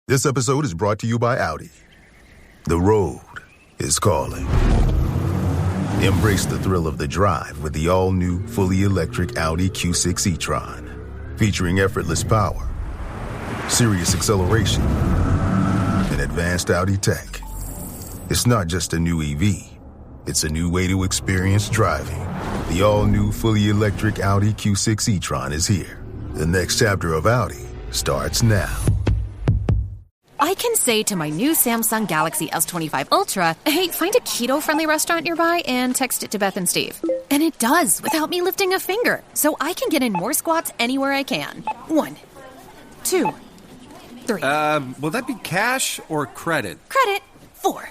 This episode is brought to you by Audi. The road is calling. Embrace the thrill of the drive with the all-new, fully electric Audi Q6 e-tron. Featuring effortless power, serious acceleration, and advanced Audi tech. It's not just a new EV. It's a new way to experience driving. The all-new, fully electric Audi Q6 e-tron is here. The next chapter of Audi starts now. I can say to my new Samsung Galaxy S25 Ultra, hey, find a keto-friendly restaurant nearby and text it to Beth and Steve. And it does, without me lifting a finger. So I can get in more squats anywhere I can. 1, 2, 3. Will that be cash or credit? Credit. 4.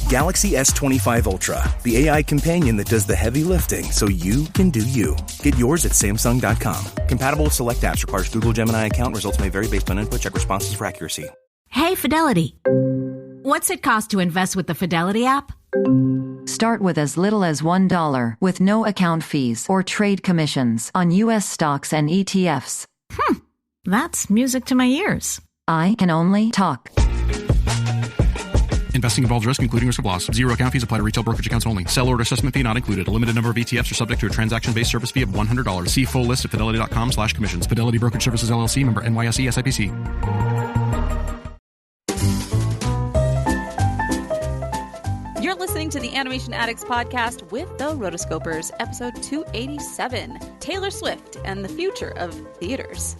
Galaxy S25 Ultra, the AI companion that does the heavy lifting so you can do you. Get yours at Samsung.com. Compatible with select apps. Requires Google Gemini account. Results may vary based on input. Check responses for accuracy. Hey, Fidelity. What's it cost to invest with the Fidelity app? Start with as little as $1 with no account fees or trade commissions on U.S. stocks and ETFs. That's music to my ears. I can only talk. Investing involves risk, including risk of loss. Zero account fees apply to retail brokerage accounts only. Sell order assessment fee not included. A limited number of ETFs are subject to a transaction-based service fee of $100. See full list at fidelity.com/commissions. Fidelity Brokerage Services, LLC, member NYSE, SIPC. You're listening to the Animation Addicts Podcast with the Rotoscopers, episode 287, Taylor Swift and the Future of Theaters.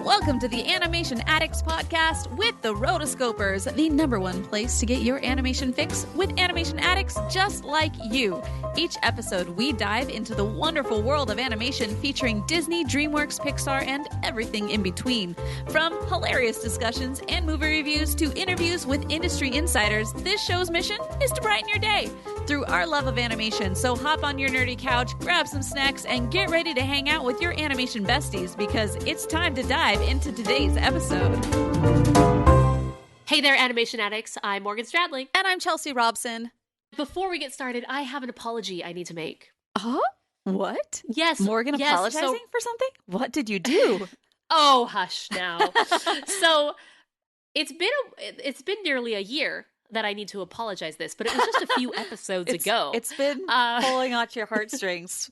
Welcome to the Animation Addicts Podcast with the Rotoscopers, the number one place to get your animation fix with animation addicts just like you. Each episode, we dive into the wonderful world of animation featuring Disney, DreamWorks, Pixar, and everything in between. From hilarious discussions and movie reviews to interviews with industry insiders, this show's mission is to brighten your day through our love of animation. So hop on your nerdy couch, grab some snacks, and get ready to hang out with your animation besties because it's time to dive into today's episode. Hey there, Animation Addicts. I'm Morgan Stradling. And I'm Chelsea Robson. Before we get started, I have an apology I need to make. Huh? What? Yes. Morgan apologizing for something? What did you do? Oh, hush now. So it's been nearly a year that I need to apologize this, but it was just a few episodes ago. It's been pulling out your heartstrings.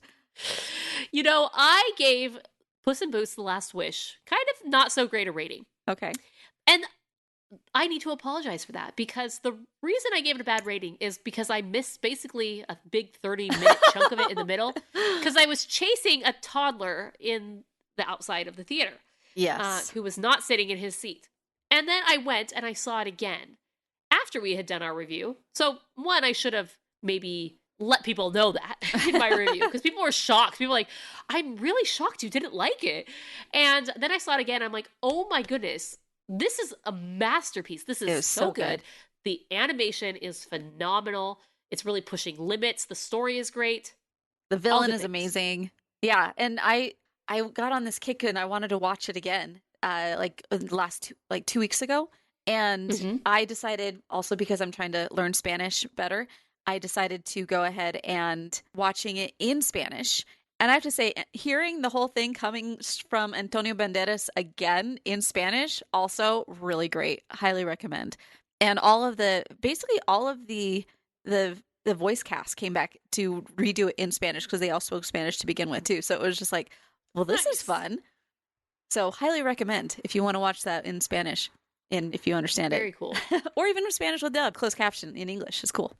You know, I gave Puss in Boots: The Last Wish kind of not so great a rating. Okay. And I need to apologize for that because the reason I gave it a bad rating is because I missed basically a big 30-minute chunk of it in the middle because I was chasing a toddler in the outside of the theater. Yes. Who was not sitting in his seat. And then I went and I saw it again after we had done our review. So one, I should have maybe let people know that in my review because people were shocked. People were like, I'm really shocked you didn't like it. And then I saw it again. I'm like, oh my goodness, this is a masterpiece. This is so good. The animation is phenomenal. It's really pushing limits. The story is great. The villain is amazing. Yeah. And I got on this kick and I wanted to watch it again, like last 2 weeks ago. And I decided, also because I'm trying to learn Spanish better, I decided to go ahead and watching it in Spanish. And I have to say, hearing the whole thing coming from Antonio Banderas again in Spanish, also really great. Highly recommend. And basically all of the voice cast came back to redo it in Spanish because they all spoke Spanish to begin with too. So it was just like, well, this is fun. So highly recommend if you want to watch that in Spanish. And if you understand it. Very cool. Or even in Spanish with dub, closed caption in English is cool.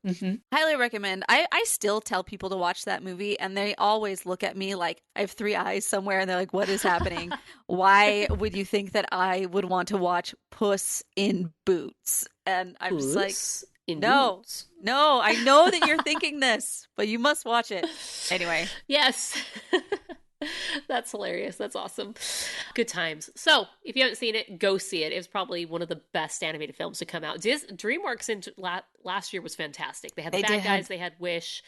Highly recommend. I still tell people to watch that movie, and they always look at me like I have 3 eyes somewhere, and they're like, what is happening? Why would you think that I would want to watch Puss in Boots? And I'm just like, no, I know that you're thinking this, but you must watch it. Anyway. Yes. That's hilarious. That's awesome. Good times. So, if you haven't seen it, go see it. It was probably one of the best animated films to come out. DreamWorks last year was fantastic. They had The Bad Guys. They had Wish.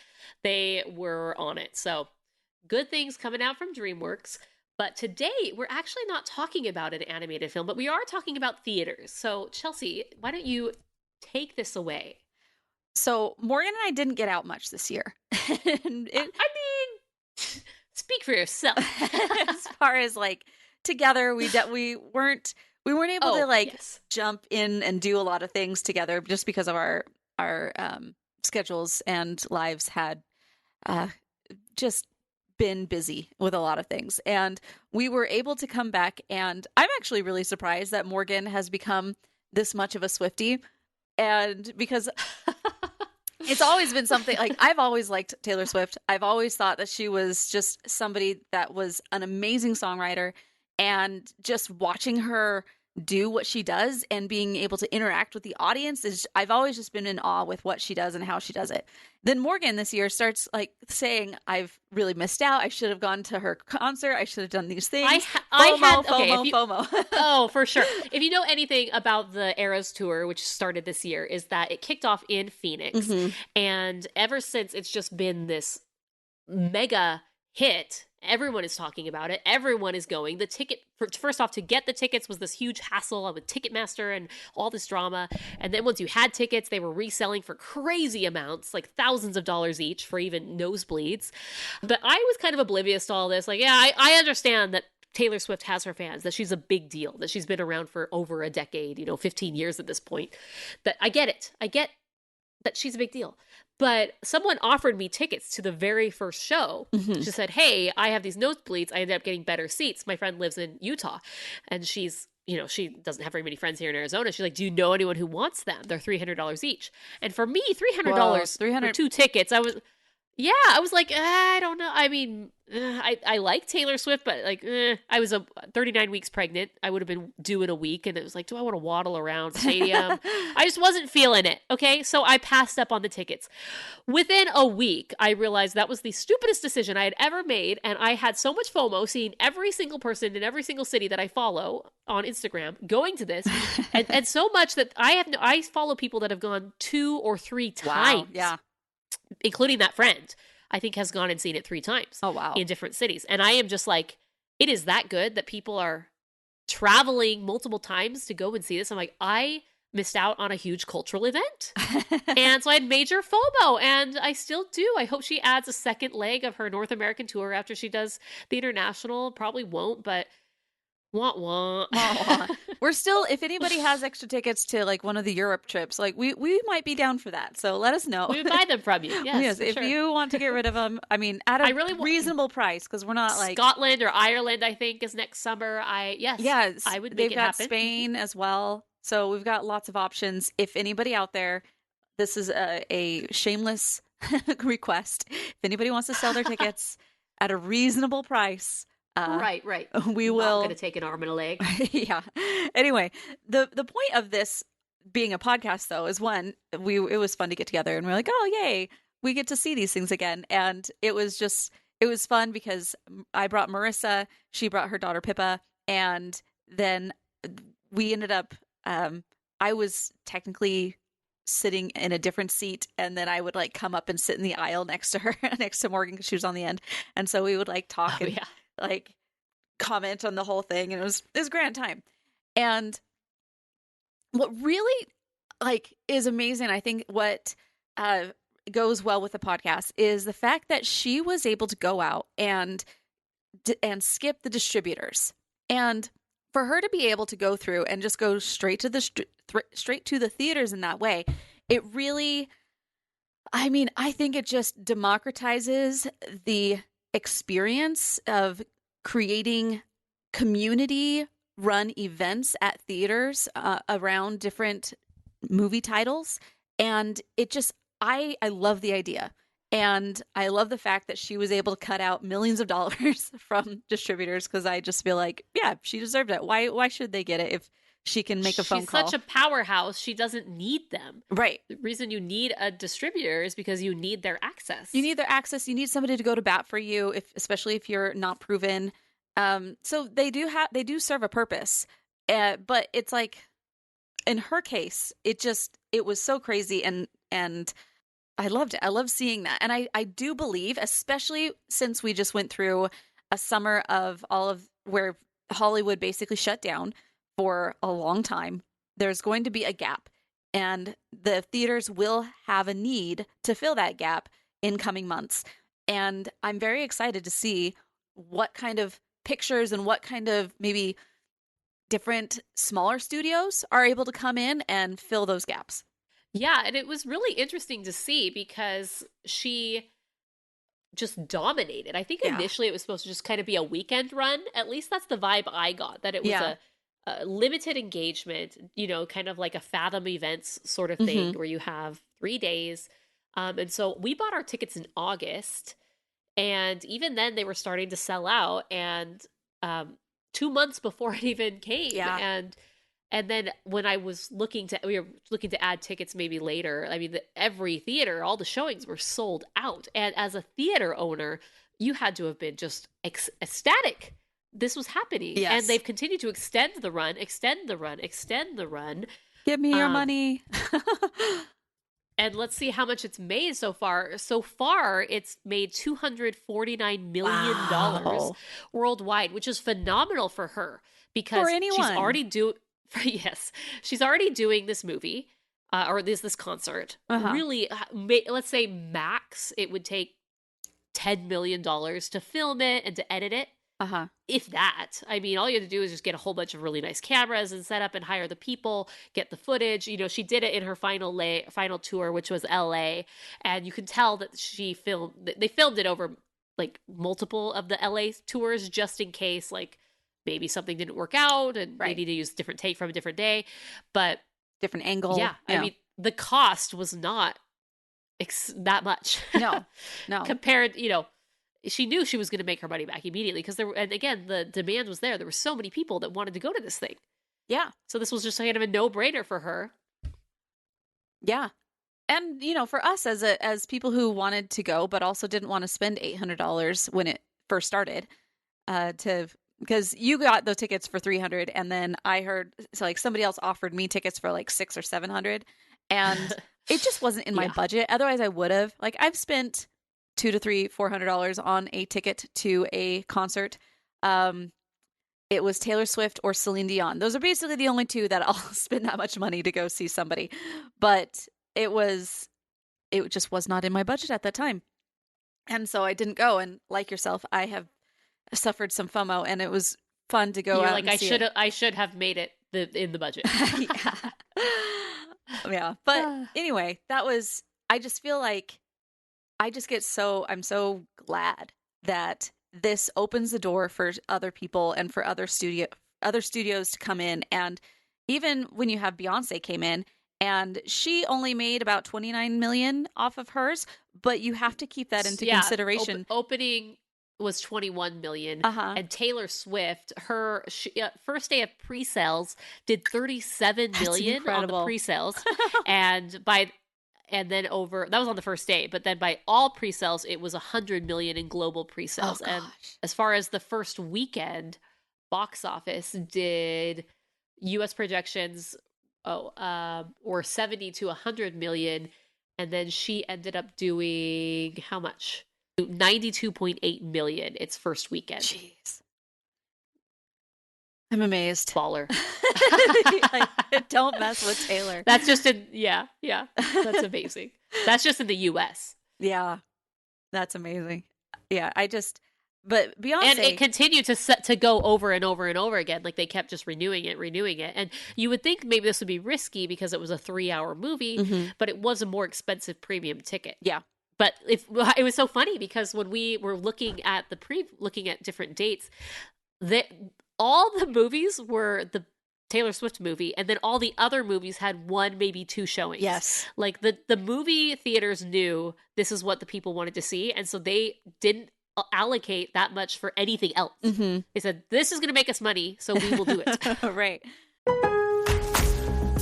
They were on it. So, good things coming out from DreamWorks. But today, we're actually not talking about an animated film, but we are talking about theaters. So, Chelsea, why don't you take this away? So, Morgan and I didn't get out much this year. Speak for yourself. As far as like together, we weren't able to like jump in and do a lot of things together just because of our schedules and lives had just been busy with a lot of things. And we were able to come back, and I'm actually really surprised that Morgan has become this much of a Swiftie. And because it's always been something like I've always liked Taylor Swift. I've always thought that she was just somebody that was an amazing songwriter, and just watching her do what she does and being able to interact with the audience is, I've always just been in awe with what she does and how she does it. Then Morgan this year starts like saying, I've really missed out. I should have gone to her concert. I should have done these things. FOMO. Oh, for sure. If you know anything about the Eras Tour, which started this year, is that it kicked off in Phoenix. And ever since, it's just been this mega hit. Everyone is talking about it. Everyone is going. The ticket, first off, to get the tickets was this huge hassle with Ticketmaster and all this drama. And then once you had tickets, they were reselling for crazy amounts, like thousands of dollars each for even nosebleeds. But I was kind of oblivious to all this. Like, yeah, I understand that Taylor Swift has her fans, that she's a big deal, that she's been around for over a decade, 15 years at this point. That I get it. I get that she's a big deal. But someone offered me tickets to the very first show. She said, hey, I have these nosebleeds. I ended up getting better seats. My friend lives in Utah, and she's, she doesn't have very many friends here in Arizona. She's like, do you know anyone who wants them? They're $300 each. And for me, $300 for 2 tickets, I was like, I don't know. I mean, I like Taylor Swift, but like, I was 39 weeks pregnant. I would have been due in a week. And it was like, do I want to waddle around stadium? I just wasn't feeling it. Okay. So I passed up on the tickets. Within a week, I realized that was the stupidest decision I had ever made. And I had so much FOMO seeing every single person in every single city that I follow on Instagram going to this. and so much that I follow people that have gone 2 or 3 times. Wow. Yeah. Including that friend, I think has gone and seen it 3 times. Oh, wow. In different cities. And I am just like, it is that good that people are traveling multiple times to go and see this. I'm like, I missed out on a huge cultural event. And so I had major FOMO, and I still do. I hope she adds a second leg of her North American tour after she does the international. Probably won't, but wah wah. We're still, if anybody has extra tickets to like one of the Europe trips, like we might be down for that. So let us know. We would buy them from you. Yes, if you want to get rid of them, I mean, at a reasonable price, because we're not like Scotland or Ireland, I think is next summer. I would make they've it got happen. Spain as well. So we've got lots of options. If anybody out there, this is a shameless request. If anybody wants to sell their tickets at a reasonable price, right. We I'm will. not going to take an arm and a leg. Yeah. Anyway, the point of this being a podcast, though, is one, it was fun to get together, and we're like, oh yay, we get to see these things again, and it was fun because I brought Marissa, she brought her daughter Pippa, and then we ended up. I was technically sitting in a different seat, and then I would like come up and sit in the aisle next to her, next to Morgan, because she was on the end, and so we would like talk and like comment on the whole thing, and it was a grand time. And what really like is amazing, I think what goes well with the podcast is the fact that she was able to go out and skip the distributors, and for her to be able to go through and just go straight to the theaters in that way, it really, I mean, I think it just democratizes the experience of creating community-run events at theaters around different movie titles. And it just, I love the idea. And I love the fact that she was able to cut out millions of dollars from distributors, because I just feel like, yeah, she deserved it. Why should they get it if she can make a phone call? She's such a powerhouse. She doesn't need them. Right. The reason you need a distributor is because you need their access. You need their access. You need somebody to go to bat for you, especially if you're not proven. So they do serve a purpose. But it's like, in her case, it was so crazy, and I loved it. I love seeing that. And I do believe, especially since we just went through a summer of where Hollywood basically shut down for a long time, there's going to be a gap, and the theaters will have a need to fill that gap in coming months. And I'm very excited to see what kind of pictures and what kind of maybe different smaller studios are able to come in and fill those gaps. Yeah, and it was really interesting to see because she just dominated. I think initially it was supposed to just kind of be a weekend run. At least that's the vibe I got, that it was a limited engagement, you know, kind of like a Fathom Events sort of thing where you have 3 days. And so we bought our tickets in August, and even then they were starting to sell out, and 2 months before it even came. And then when we were looking to add tickets maybe later, I mean, every theater, all the showings were sold out. And as a theater owner, you had to have been just ecstatic this was happening. Yes. And they've continued to extend the run. Give me your money. And let's see how much it's made so far. So far, it's made $249 million worldwide, which is phenomenal for her because she's already she's already doing this movie or this concert. Really, let's say max, it would take $10 million to film it and to edit it. If that. I mean, all you have to do is just get a whole bunch of really nice cameras and set up and hire the people, get the footage. You know, she did it in her final tour, which was LA. And you can tell that they filmed it over like multiple of the LA tours just in case like maybe something didn't work out and they need to use a different take from a different day. But different angle. Yeah. I mean, the cost was not that much. No. Compared, you know, she knew she was going to make her money back immediately because and again, the demand was there. There were so many people that wanted to go to this thing. Yeah. So this was just kind of a no-brainer for her. Yeah. And, you know, for us as people who wanted to go, but also didn't want to spend $800 when it first started, because you got those tickets for $300, and then I heard somebody else offered me tickets for like $600 or $700, and it just wasn't in my budget. Otherwise, I would have. Like, I've spent $200 to $400 on a ticket to a concert. It was Taylor Swift or Celine Dion. Those are basically the only two that I'll spend that much money to go see somebody. But it just was not in my budget at that time. And so I didn't go. And like yourself, I have suffered some FOMO, and it was fun to go out and see it. I should have made it in the budget. Yeah. But anyway, I just feel like I'm so glad that this opens the door for other people and for other studios to come in. And even when you have Beyonce came in, and she only made about $29 million off of hers, but you have to keep that into consideration. Opening was $21 million, and Taylor Swift, her first day of pre-sales did $37 million on the pre-sales, and then that was on the first day, but then by all pre-sales, it was $100 million in global pre-sales. And as far as the first weekend box office, did U.S. projections or 70 to 100 million, and then she ended up doing how much? 92.8 million its first weekend. Jeez. I'm amazed. Baller. Don't mess with Taylor. That's just that's amazing. That's just in the US. Yeah. That's amazing. Yeah, but Beyonce, and it continued to go over and over and over again. Like they kept just renewing it. And you would think maybe this would be risky because it was a 3-hour movie, but it was a more expensive premium ticket. Yeah. But it was so funny because when we were looking at different dates, all the movies were the Taylor Swift movie, and then all the other movies had 1, maybe 2 showings. Yes. Like the movie theaters knew this is what the people wanted to see, and so they didn't allocate that much for anything else. They said, this is going to make us money, so we will do it. Right.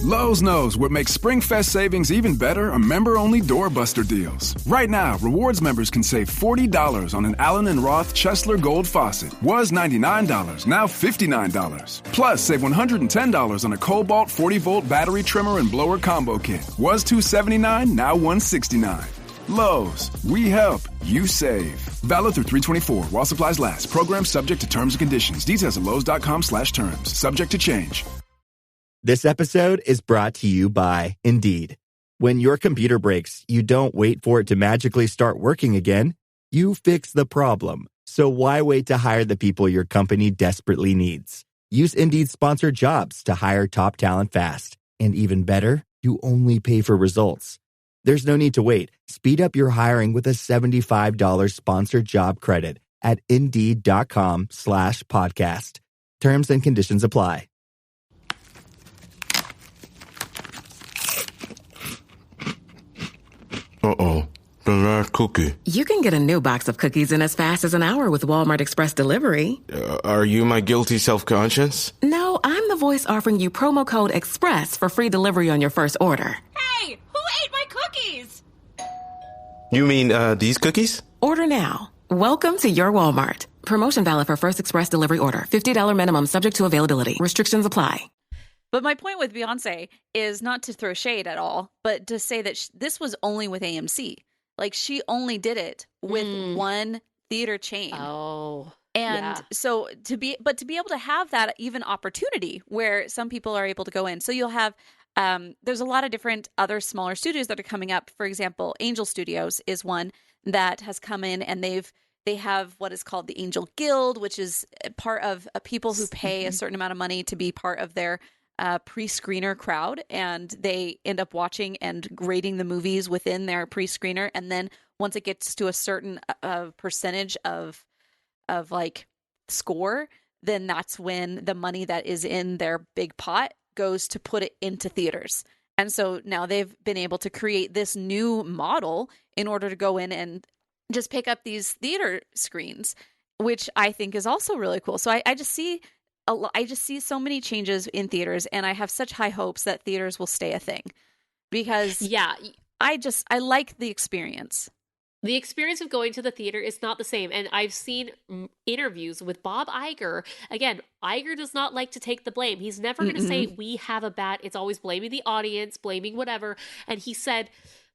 Lowe's knows what makes SpringFest savings even better are member-only doorbuster deals. Right now, rewards members can save $40 on an Allen & Roth Chesler Gold faucet. Was $99, now $59. Plus, save $110 on a Cobalt 40-volt battery trimmer and blower combo kit. Was $279, now $169. Lowe's, we help, you save. Valid through 3/24 while supplies last. Program subject to terms and conditions. Details at lowes.com/terms. Subject to change. This episode is brought to you by Indeed. When your computer breaks, you don't wait for it to magically start working again. You fix the problem. So why wait to hire the people your company desperately needs? Use Indeed's sponsored jobs to hire top talent fast. And even better, you only pay for results. There's no need to wait. Speed up your hiring with a $75 sponsored job credit at Indeed.com/podcast. Terms and conditions apply. Uh-oh. The last cookie. You can get a new box of cookies in as fast as an hour with Walmart Express Delivery. Are you my guilty self-conscience? No, I'm the voice offering you promo code EXPRESS for free delivery on your first order. Hey, who ate my cookies? You mean, these cookies? Order now. Welcome to your Walmart. Promotion valid for first express delivery order. $50 minimum subject to availability. Restrictions apply. But my point with Beyonce is not to throw shade at all, but to say that this was only with AMC. Like, she only did it with one theater chain. Oh. And so to be able to have that even opportunity where some people are able to go in. So you'll have, there's a lot of different other smaller studios that are coming up. For example, Angel Studios is one that has come in, and they have what is called the Angel Guild, which is part of people who pay a certain amount of money to be part of their pre-screener crowd, and they end up watching and grading the movies within their pre-screener. And then once it gets to a certain percentage of like score, then that's when the money that is in their big pot goes to put it into theaters. And so now they've been able to create this new model in order to go in and just pick up these theater screens, which I think is also really cool. So I just see so many changes in theaters, and I have such high hopes that theaters will stay a thing, because I like the experience. The experience of going to the theater is not the same. And I've seen interviews with Bob Iger. Again, Iger does not like to take the blame. He's never going to say we have a bad, it's always blaming the audience, blaming whatever. And he said,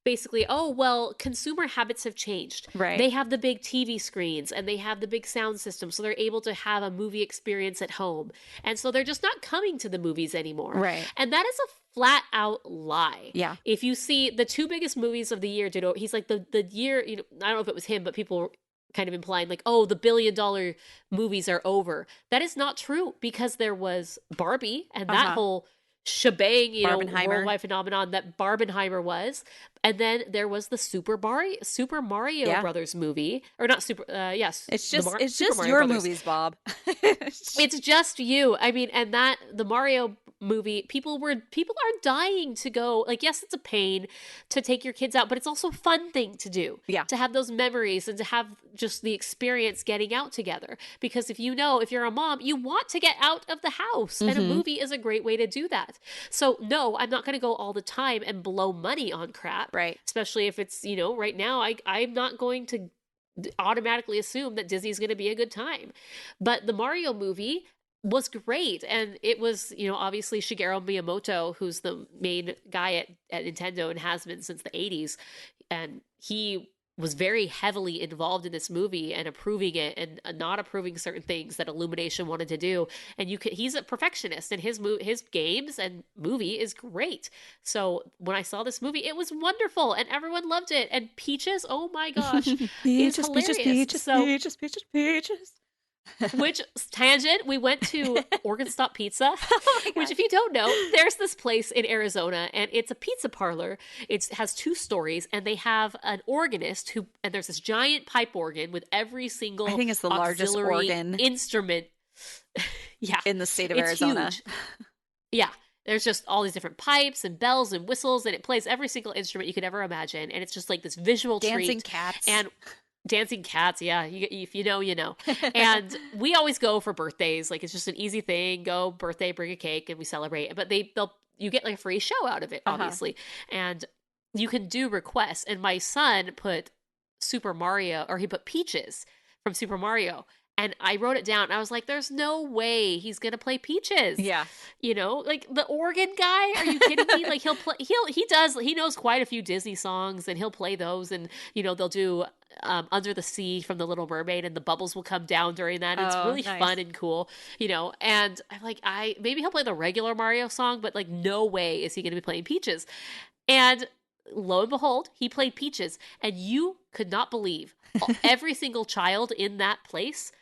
basically, oh, well, consumer habits have changed. Right. They have the big TV screens and they have the big sound system, so they're able to have a movie experience at home. And so they're just not coming to the movies anymore. Right. And that is a flat out lie. Yeah. If you see the two biggest movies of the year, he's like the year, I don't know if it was him, but people were kind of implying like, oh, the $1 billion movies are over. That is not true, because there was Barbie and that whole shebang, worldwide phenomenon that Barbenheimer was. And then there was the Super Mario Brothers movie, or not Super. Yes, it's just Mario your Brothers. movies, Bob. It's just you. I mean, and that the Mario movie, people are dying to go. Like, yes, it's a pain to take your kids out, but it's also a fun thing to do. Yeah, to have those memories and to have just the experience getting out together. Because if you're a mom, you want to get out of the house, and a movie is a great way to do that. So no, I'm not going to go all the time and blow money on crap. Right. Especially if it's, right now, I'm not going to automatically assume that Disney's going to be a good time. But the Mario movie was great. And it was, obviously Shigeru Miyamoto, who's the main guy at Nintendo and has been since the 80s. And he was very heavily involved in this movie and approving it and not approving certain things that Illumination wanted to do. And he's a perfectionist, and his games and movie is great. So when I saw this movie, it was wonderful and everyone loved it. And Peaches, oh my gosh, is hilarious. Peaches. Which tangent, we went to Organ Stop Pizza, which, if you don't know, there's this place in Arizona, and it's a pizza parlor. It has 2 stories, and they have an organist and there's this giant pipe organ with every single, I think it's the largest organ instrument in the state of Arizona. Huge. Yeah. There's just all these different pipes and bells and whistles, and it plays every single instrument you could ever imagine. And it's just like this visual treat. Dancing cats. And dancing cats, yeah. If you know, you know. And we always go for birthdays. Like, it's just an easy thing. Go birthday, bring a cake, and we celebrate. But you get like a free show out of it, obviously. And you can do requests. And my son put he put Peaches from Super Mario. And I wrote it down. I was like, there's no way he's going to play Peaches. Yeah. Like the organ guy. Are you kidding me? Like, he knows quite a few Disney songs, and he'll play those. And, they'll do Under the Sea from The Little Mermaid, and the bubbles will come down during that. It's really fun and cool, and I'm like, maybe he'll play the regular Mario song, but like, no way is he going to be playing Peaches. And lo and behold, he played Peaches, and you could not believe every single child in that place,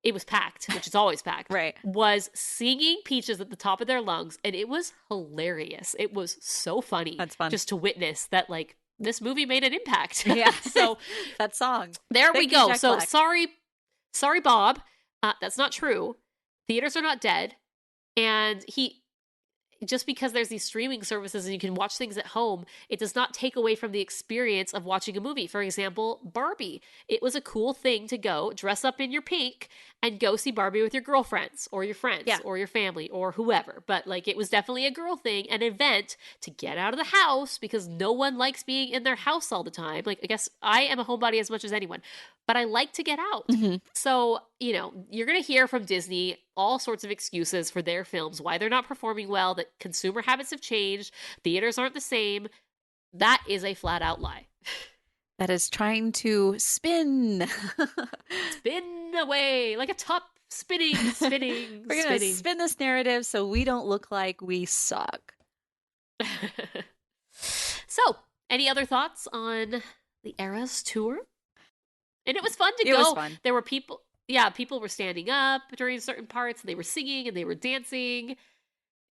it was packed, which is always packed, right, was singing Peaches at the top of their lungs, and it was hilarious. It was so funny. That's fun. Just to witness that, like, this movie made an impact. Yeah. So that song. There Thank we you, go. Jack So Black. sorry, Bob. That's not true. Theaters are not dead. And just because there's these streaming services and you can watch things at home, it does not take away from the experience of watching a movie. For example, Barbie. It was a cool thing to go dress up in your pink and go see Barbie with your girlfriends or your friends or your family or whoever. But like, it was definitely a girl thing, an event to get out of the house because no one likes being in their house all the time. Like, I guess I am a homebody as much as anyone, but I like to get out. Mm-hmm. So, you're going to hear from Disney all sorts of excuses for their films, why they're not performing well, that consumer habits have changed, theaters aren't the same. That is a flat out lie. That is trying to spin away like a top spinning. We're going to spin this narrative so we don't look like we suck. So, any other thoughts on the Eras tour? And it was fun to go. It was fun. There were people were standing up during certain parts, and they were singing and they were dancing,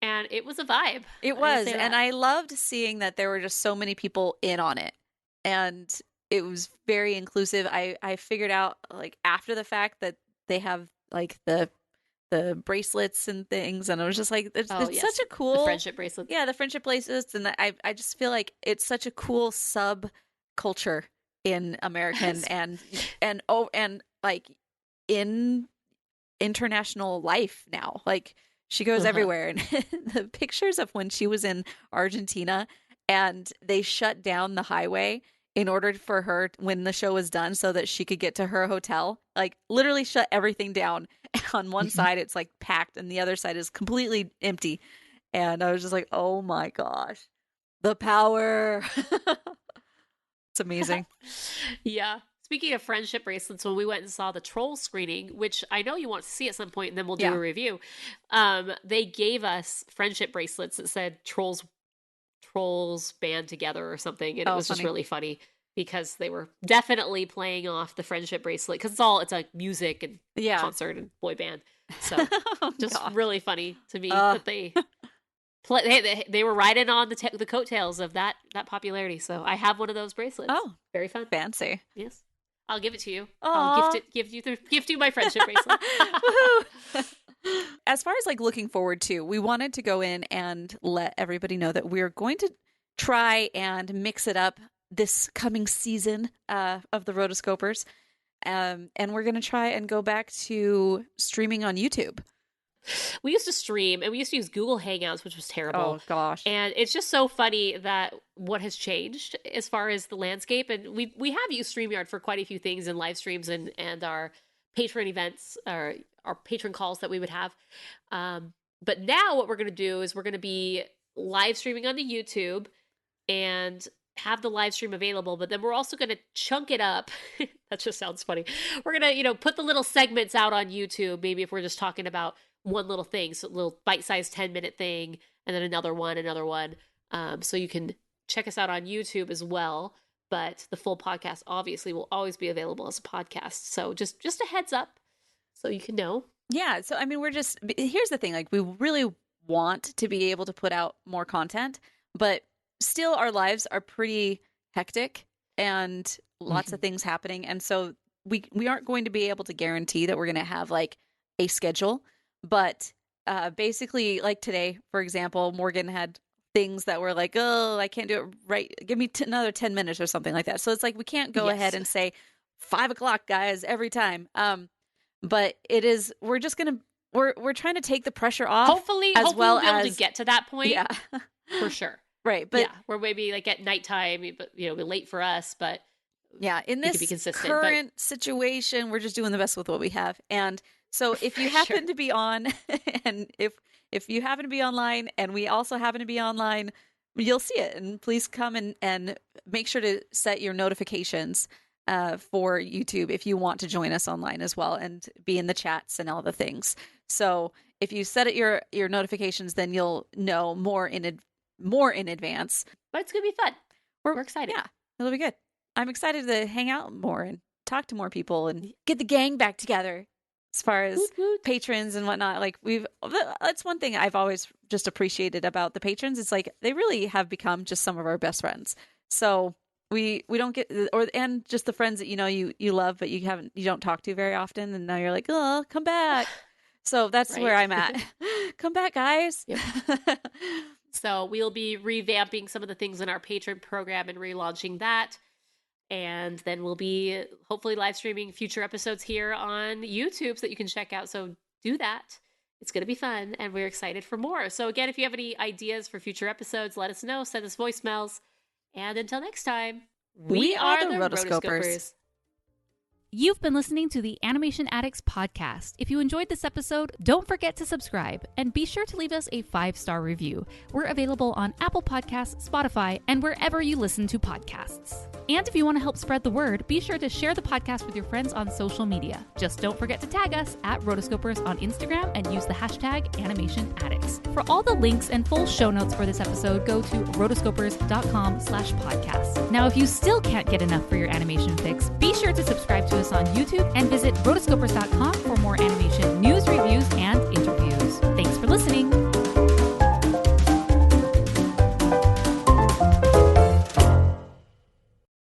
and it was a vibe. It was, and I loved seeing that there were just so many people in on it, and it was very inclusive. I figured out, like, after the fact that they have, like, the bracelets and things, and I was just like, it's such a cool... The friendship bracelets. Yeah, the friendship bracelets, and I just feel like it's such a cool subculture in American and like in international life now. Like, she goes everywhere, and the pictures of when she was in Argentina and they shut down the highway in order for her, when the show was done, so that she could get to her hotel, like literally shut everything down. On one side it's like packed and the other side is completely empty, and I was just like, oh my gosh, the power. It's amazing. Yeah. Speaking of friendship bracelets, when we went and saw the Trolls screening, which I know you want to see at some point, and then we'll do a review, they gave us friendship bracelets that said Trolls band together or something, and it was just really funny because they were definitely playing off the friendship bracelet, because it's like music and concert and boy band. So just really funny to me that they... They were riding on the coattails of that popularity. So I have one of those bracelets. Oh, very fun, fancy. Yes, I'll give it to you. Aww. I'll gift you my friendship bracelet. As far as like looking forward to, we wanted to go in and let everybody know that we're going to try and mix it up this coming season of the Rotoscopers, and we're going to try and go back to streaming on YouTube. We used to stream, and we used to use Google Hangouts, which was terrible. Oh, gosh. And it's just so funny that what has changed as far as the landscape. And we have used StreamYard for quite a few things, and live streams and our patron events, or our patron calls that we would have. But now what we're going to do is we're going to be live streaming on the YouTube and have the live stream available, but then we're also going to chunk it up. That just sounds funny. We're going to, put the little segments out on YouTube, maybe if we're just talking about one little thing, so a little bite-sized 10-minute thing, and then another one. So you can check us out on YouTube as well, but the full podcast obviously will always be available as a podcast. So just a heads up so you can know. Yeah. So, I mean, here's the thing, like, we really want to be able to put out more content, but still our lives are pretty hectic and lots of things happening. And so we aren't going to be able to guarantee that we're going to have like a schedule. But basically, like today, for example, Morgan had things that were like, oh, I can't do it right. Give me another 10 minutes or something like that. So it's like, we can't go ahead and say 5:00, guys, every time. But we're trying to take the pressure off. Hopefully we'll be able to get to that point. Yeah, for sure. Right. But we're maybe like at nighttime, but late for us, but yeah, in this current situation, we're just doing the best with what we have. And so if you happen to be on, and if you happen to be online and we also happen to be online, you'll see it. And please come and make sure to set your notifications for YouTube if you want to join us online as well and be in the chats and all the things. So if you set it your notifications, then you'll know more in advance. But it's going to be fun. we're excited. Yeah, it'll be good. I'm excited to hang out more and talk to more people and get the gang back together. As far as patrons and whatnot, like that's one thing I've always just appreciated about the patrons. It's like they really have become just some of our best friends. So we don't get, and just the friends that you love, but you don't talk to very often, and now you're like, oh, come back. So that's where I'm at. Come back, guys. Yep. So we'll be revamping some of the things in our patron program and relaunching that. And then we'll be hopefully live streaming future episodes here on YouTube so that you can check out. So do that. It's going to be fun, and we're excited for more. So again, if you have any ideas for future episodes, let us know. Send us voicemails. And until next time, we are the Rotoscopers. You've been listening to the Animation Addicts Podcast. If you enjoyed this episode, don't forget to subscribe and be sure to leave us a 5-star review. We're available on Apple Podcasts, Spotify, and wherever you listen to podcasts. And if you want to help spread the word, be sure to share the podcast with your friends on social media. Just don't forget to tag us at Rotoscopers on Instagram and use the hashtag Animation Addicts. For all the links and full show notes for this episode, go to rotoscopers.com/podcast. Now, if you still can't get enough for your animation fix, be sure to subscribe to us on YouTube and visit rotoscopers.com